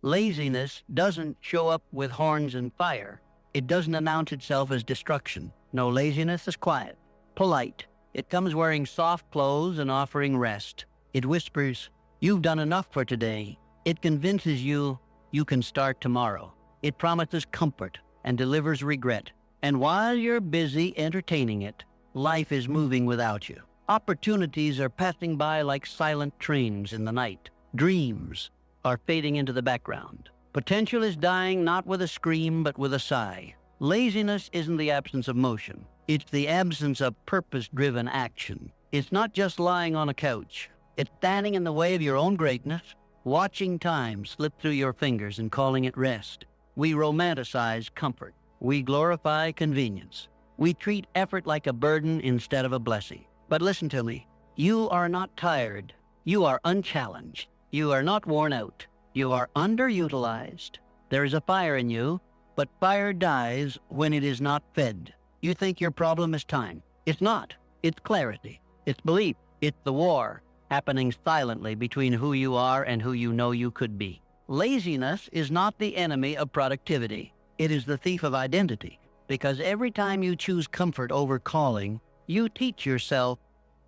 Laziness doesn't show up with horns and fire. It doesn't announce itself as destruction. No, laziness is quiet, polite. It comes wearing soft clothes and offering rest. It whispers, "You've done enough for today." It convinces you you can start tomorrow. It promises comfort and delivers regret. And while you're busy entertaining it, life is moving without you. Opportunities are passing by like silent trains in the night. Dreams are fading into the background. Potential is dying not with a scream but with a sigh. Laziness isn't the absence of motion. It's the absence of purpose-driven action. It's not just lying on a couch. It's standing in the way of your own greatness, watching time slip through your fingers and calling it rest. We romanticize comfort. We glorify convenience. We treat effort like a burden instead of a blessing. But listen to me. You are not tired. You are unchallenged. You are not worn out. You are underutilized. There is a fire in you, but fire dies when it is not fed. You think your problem is time. It's not. It's clarity. It's belief. It's the war happening silently between who you are and who you know you could be. Laziness is not the enemy of productivity. It is the thief of identity. Because every time you choose comfort over calling, you teach yourself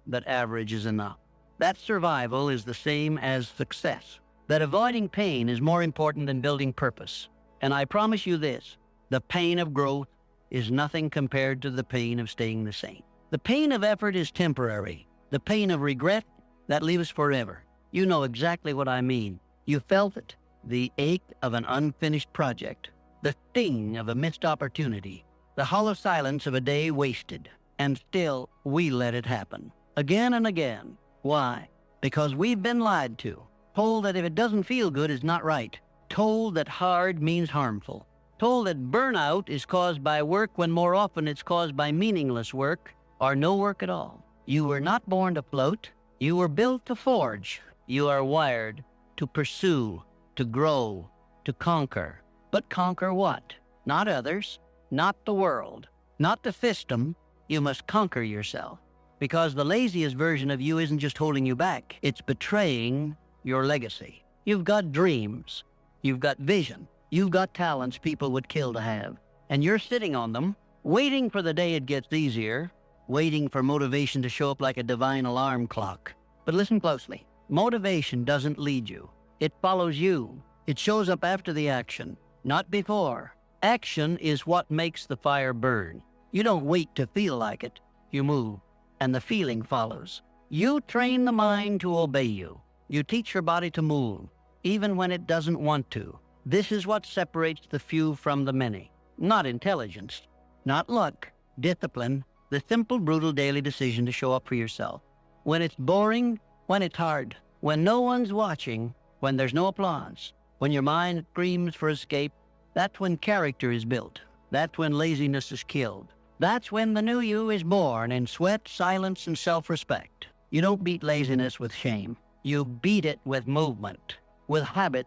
that average is enough. That survival is the same as success. That avoiding pain is more important than building purpose. And I promise you this, the pain of growth is nothing compared to the pain of staying the same. The pain of effort is temporary. The pain of regret, that leaves forever. You know exactly what I mean. You felt it. The ache of an unfinished project. The sting of a missed opportunity. The hollow silence of a day wasted. And still, we let it happen. Again and again. Why? Because we've been lied to. Told that if it doesn't feel good, it's not right. Told that hard means harmful. Told that burnout is caused by work when more often it's caused by meaningless work or no work at all. You were not born to float. You were built to forge. You are wired to pursue, to grow, to conquer. But conquer what? Not others, not the world, not the system. You must conquer yourself. Because the laziest version of you isn't just holding you back. It's betraying your legacy. You've got dreams. You've got vision. You've got talents people would kill to have. And you're sitting on them, waiting for the day it gets easier, waiting for motivation to show up like a divine alarm clock. But listen closely. Motivation doesn't lead you. It follows you. It shows up after the action, not before. Action is what makes the fire burn. You don't wait to feel like it. You move, and the feeling follows. You train the mind to obey you. You teach your body to move, even when it doesn't want to. This is what separates the few from the many. Not intelligence, not luck, discipline, the simple, brutal daily decision to show up for yourself. When it's boring, when it's hard, when no one's watching, when there's no applause, when your mind screams for escape, that's when character is built. That's when laziness is killed. That's when the new you is born in sweat, silence, and self-respect. You don't beat laziness with shame. You beat it with movement, with habit,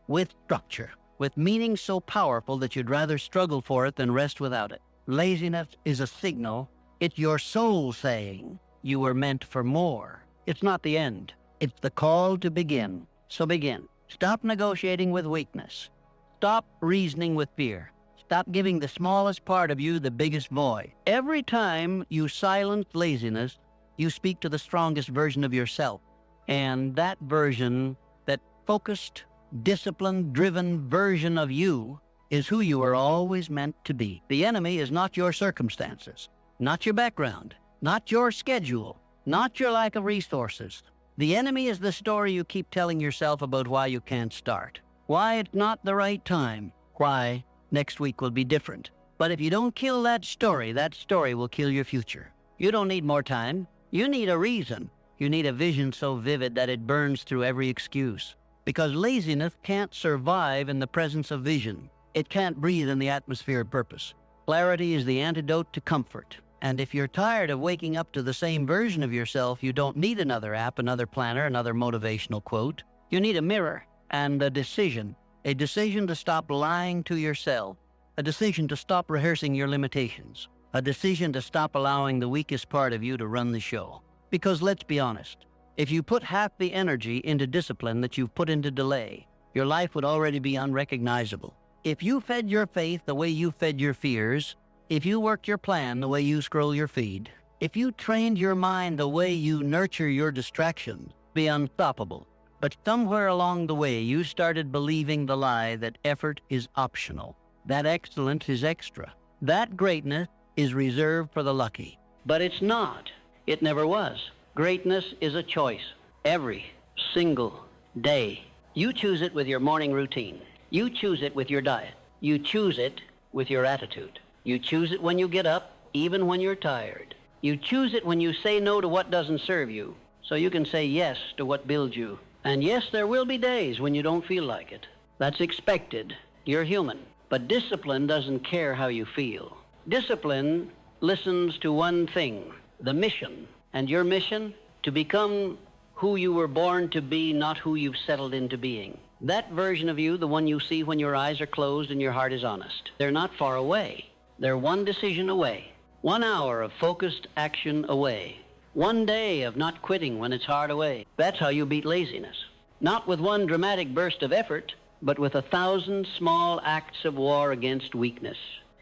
with structure, with meaning so powerful that you'd rather struggle for it than rest without it. Laziness is a signal. It's your soul saying you were meant for more. It's not the end. It's the call to begin. So begin. Stop negotiating with weakness. Stop reasoning with fear. Stop giving the smallest part of you the biggest void. Every time you silence laziness, you speak to the strongest version of yourself. And that version, that focused, disciplined, driven version of you is who you are always meant to be. The enemy is not your circumstances, not your background, not your schedule, not your lack of resources. The enemy is the story you keep telling yourself about why you can't start, why it's not the right time, why next week will be different. But if you don't kill that story will kill your future. You don't need more time. You need a reason. You need a vision so vivid that it burns through every excuse. Because laziness can't survive in the presence of vision. It can't breathe in the atmosphere of purpose. Clarity is the antidote to comfort. And if you're tired of waking up to the same version of yourself, you don't need another app, another planner, another motivational quote. You need a mirror and a decision to stop lying to yourself, a decision to stop rehearsing your limitations, a decision to stop allowing the weakest part of you to run the show. Because let's be honest, if you put half the energy into discipline that you've put into delay, your life would already be unrecognizable. If you fed your faith the way you fed your fears, if you worked your plan the way you scroll your feed, if you trained your mind the way you nurture your distractions, be unstoppable. But somewhere along the way, you started believing the lie that effort is optional, that excellence is extra, that greatness is reserved for the lucky. But it's not. It never was. Greatness is a choice. Every single day. You choose it with your morning routine. You choose it with your diet. You choose it with your attitude. You choose it when you get up, even when you're tired. You choose it when you say no to what doesn't serve you, so you can say yes to what builds you. And yes, there will be days when you don't feel like it. That's expected. You're human. But discipline doesn't care how you feel. Discipline listens to one thing, the mission. And your mission? To become who you were born to be, not who you've settled into being. That version of you, the one you see when your eyes are closed and your heart is honest. They're not far away. They're one decision away. 1 hour of focused action away. 1 day of not quitting when it's hard away. That's how you beat laziness. Not with one dramatic burst of effort, but with 1,000 small acts of war against weakness.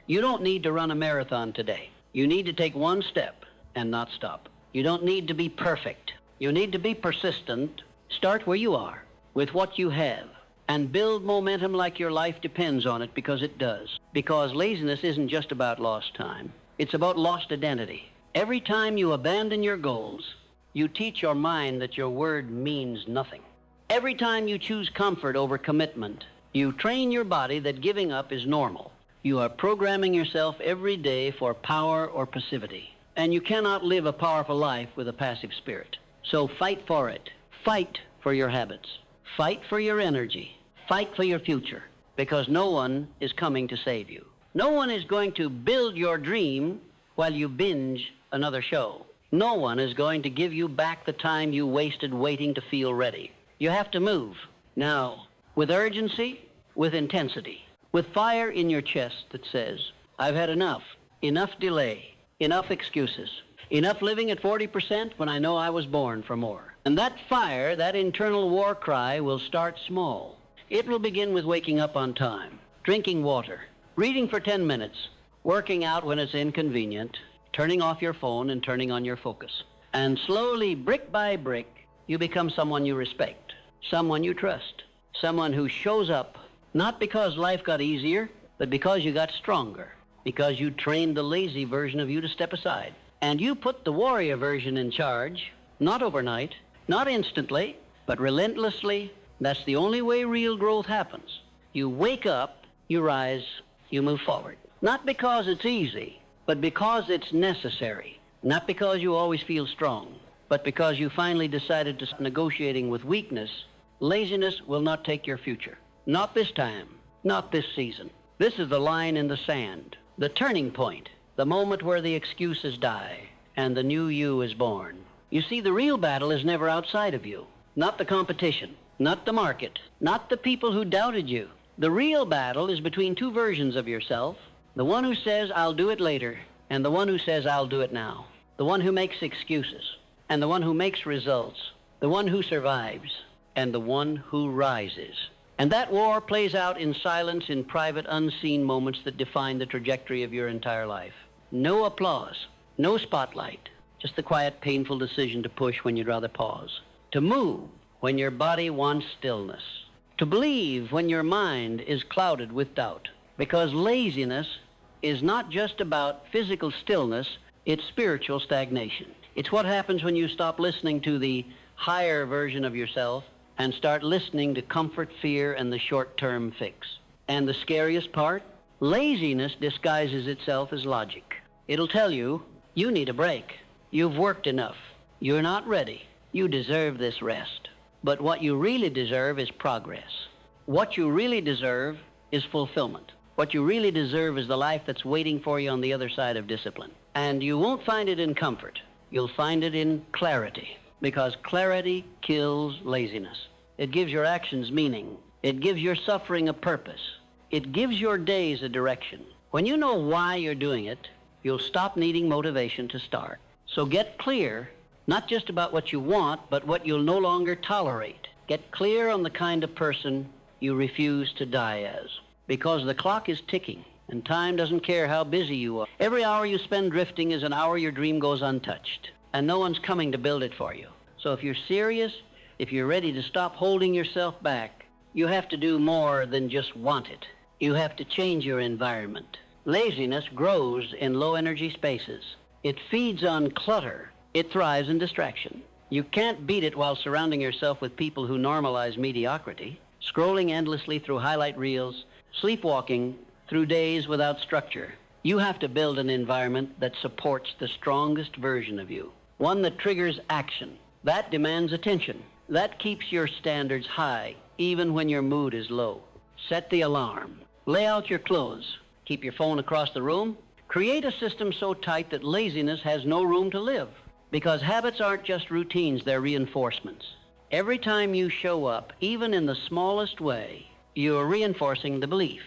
You don't need to run a marathon today. You need to take one step and not stop. You don't need to be perfect. You need to be persistent. Start where you are, with what you have, and build momentum like your life depends on it, because it does. Because laziness isn't just about lost time. It's about lost identity. Every time you abandon your goals, you teach your mind that your word means nothing. Every time you choose comfort over commitment, you train your body that giving up is normal. You are programming yourself every day for power or passivity. And you cannot live a powerful life with a passive spirit. So fight for it. Fight for your habits. Fight for your energy. Fight for your future. Because no one is coming to save you. No one is going to build your dream while you binge another show. No one is going to give you back the time you wasted waiting to feel ready. You have to move. Now, with urgency, with intensity, with fire in your chest that says, I've had enough. Enough delay. Enough excuses. Enough living at 40% when I know I was born for more. And that fire, that internal war cry, will start small. It will begin with waking up on time, drinking water, reading for 10 minutes, working out when it's inconvenient, turning off your phone and turning on your focus. And slowly, brick by brick, you become someone you respect, someone you trust, someone who shows up, not because life got easier, but because you got stronger, because you trained the lazy version of you to step aside. And you put the warrior version in charge, not overnight, not instantly, but relentlessly. That's the only way real growth happens. You wake up, you rise, you move forward. Not because it's easy, but because it's necessary. Not because you always feel strong, but because you finally decided to start negotiating with weakness. Laziness will not take your future. Not this time, not this season. This is the line in the sand, the turning point. The moment where the excuses die and the new you is born. You see, the real battle is never outside of you. Not the competition, not the market, not the people who doubted you. The real battle is between two versions of yourself. The one who says, I'll do it later, and the one who says, I'll do it now. The one who makes excuses, and the one who makes results. The one who survives, and the one who rises. And that war plays out in silence, in private, unseen moments that define the trajectory of your entire life. No applause, no spotlight, just the quiet, painful decision to push when you'd rather pause. To move when your body wants stillness. To believe when your mind is clouded with doubt. Because laziness is not just about physical stillness, it's spiritual stagnation. It's what happens when you stop listening to the higher version of yourself and start listening to comfort, fear, and the short-term fix. And the scariest part? Laziness disguises itself as logic. It'll tell you, you need a break. You've worked enough. You're not ready. You deserve this rest. But what you really deserve is progress. What you really deserve is fulfillment. What you really deserve is the life that's waiting for you on the other side of discipline. And you won't find it in comfort. You'll find it in clarity. Because clarity kills laziness. It gives your actions meaning. It gives your suffering a purpose. It gives your days a direction. When you know why you're doing it, you'll stop needing motivation to start. So get clear, not just about what you want, but what you'll no longer tolerate. Get clear on the kind of person you refuse to die as. Because the clock is ticking, and time doesn't care how busy you are. Every hour you spend drifting is an hour your dream goes untouched, and no one's coming to build it for you. So if you're serious, if you're ready to stop holding yourself back, you have to do more than just want it. You have to change your environment. Laziness grows in low-energy spaces. It feeds on clutter. It thrives in distraction. You can't beat it while surrounding yourself with people who normalize mediocrity, scrolling endlessly through highlight reels, sleepwalking through days without structure. You have to build an environment that supports the strongest version of you, one that triggers action, that demands attention, that keeps your standards high even when your mood is low. Set the alarm. Lay out your clothes. Keep your phone across the room. Create a system so tight that laziness has no room to live. Because habits aren't just routines, they're reinforcements. Every time you show up, even in the smallest way, you're reinforcing the belief.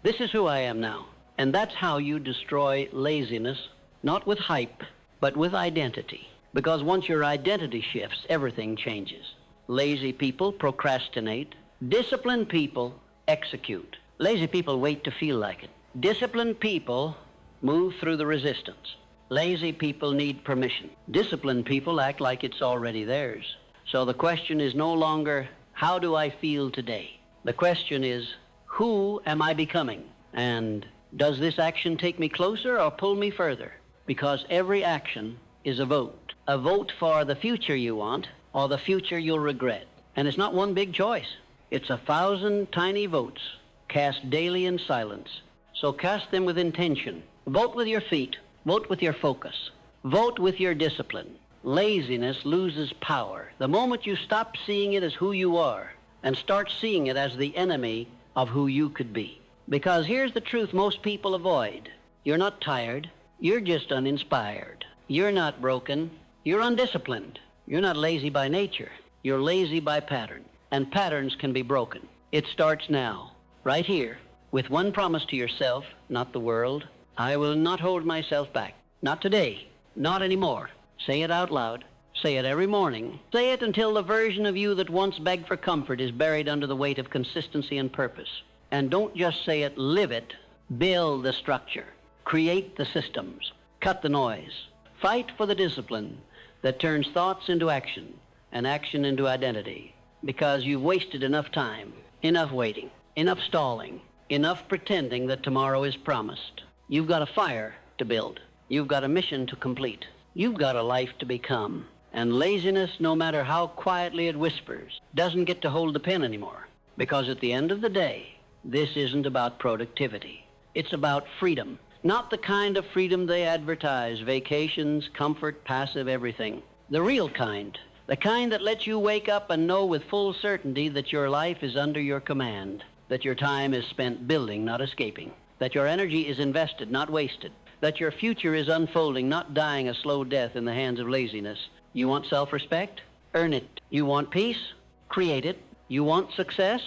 This is who I am now. And that's how you destroy laziness, not with hype, but with identity. Because once your identity shifts, everything changes. Lazy people procrastinate. Disciplined people execute. Lazy people wait to feel like it. Disciplined people move through the resistance. Lazy people need permission. Disciplined people act like it's already theirs. So the question is no longer, how do I feel today? The question is, who am I becoming? And does this action take me closer or pull me further? Because every action is a vote. A vote for the future you want or the future you'll regret. And it's not one big choice. It's 1,000 tiny votes cast daily in silence. So cast them with intention. Vote with your feet. Vote with your focus. Vote with your discipline. Laziness loses power the moment you stop seeing it as who you are and start seeing it as the enemy of who you could be. Because here's the truth most people avoid. You're not tired. You're just uninspired. You're not broken. You're undisciplined. You're not lazy by nature. You're lazy by pattern. And patterns can be broken. It starts now, right here, with one promise to yourself, not the world. I will not hold myself back. Not today. Not anymore. Say it out loud. Say it every morning. Say it until the version of you that once begged for comfort is buried under the weight of consistency and purpose. And don't just say it, live it. Build the structure. Create the systems. Cut the noise. Fight for the discipline that turns thoughts into action and action into identity. Because you've wasted enough time, enough waiting, enough stalling, enough pretending that tomorrow is promised. You've got a fire to build. You've got a mission to complete. You've got a life to become. And laziness, no matter how quietly it whispers, doesn't get to hold the pen anymore. Because at the end of the day, this isn't about productivity. It's about freedom. Not the kind of freedom they advertise, vacations, comfort, passive, everything. The real kind. The kind that lets you wake up and know with full certainty that your life is under your command. That your time is spent building, not escaping. That your energy is invested, not wasted. That your future is unfolding, not dying a slow death in the hands of laziness. You want self-respect? Earn it. You want peace? Create it. You want success?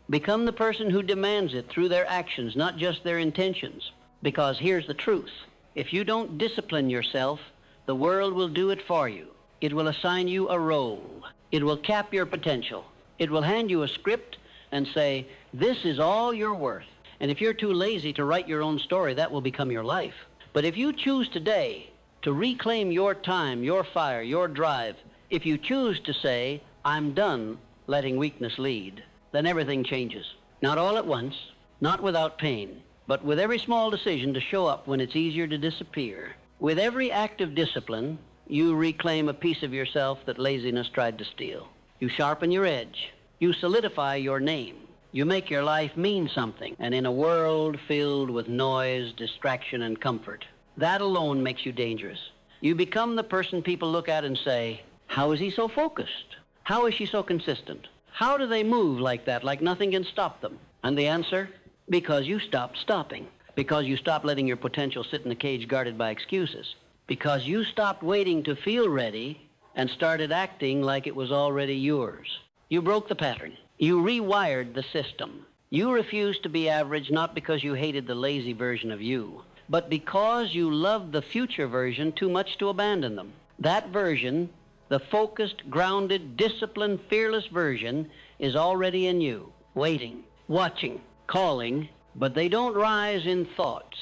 Become the person who demands it through their actions, not just their intentions. Because here's the truth. If you don't discipline yourself, the world will do it for you. It will assign you a role. It will cap your potential. It will hand you a script and say, this is all you're worth. And if you're too lazy to write your own story, that will become your life. But if you choose today to reclaim your time, your fire, your drive, if you choose to say, I'm done letting weakness lead, then everything changes. Not all at once, not without pain, but with every small decision to show up when it's easier to disappear. With every act of discipline, you reclaim a piece of yourself that laziness tried to steal. You sharpen your edge. You solidify your name. You make your life mean something. And in a world filled with noise, distraction, and comfort, that alone makes you dangerous. You become the person people look at and say, how is he so focused? How is she so consistent? How do they move like that, like nothing can stop them? And the answer? Because you stopped stopping. Because you stopped letting your potential sit in a cage guarded by excuses. Because you stopped waiting to feel ready and started acting like it was already yours. You broke the pattern. You rewired the system. You refused to be average not because you hated the lazy version of you, but because you loved the future version too much to abandon them. That version, the focused, grounded, disciplined, fearless version, is already in you, waiting. watching, calling, but they don't rise in thoughts.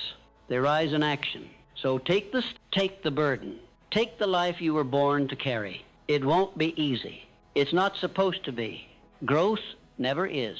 They rise in action. So take the burden. Take the life you were born to carry. It won't be easy. It's not supposed to be. Growth never is.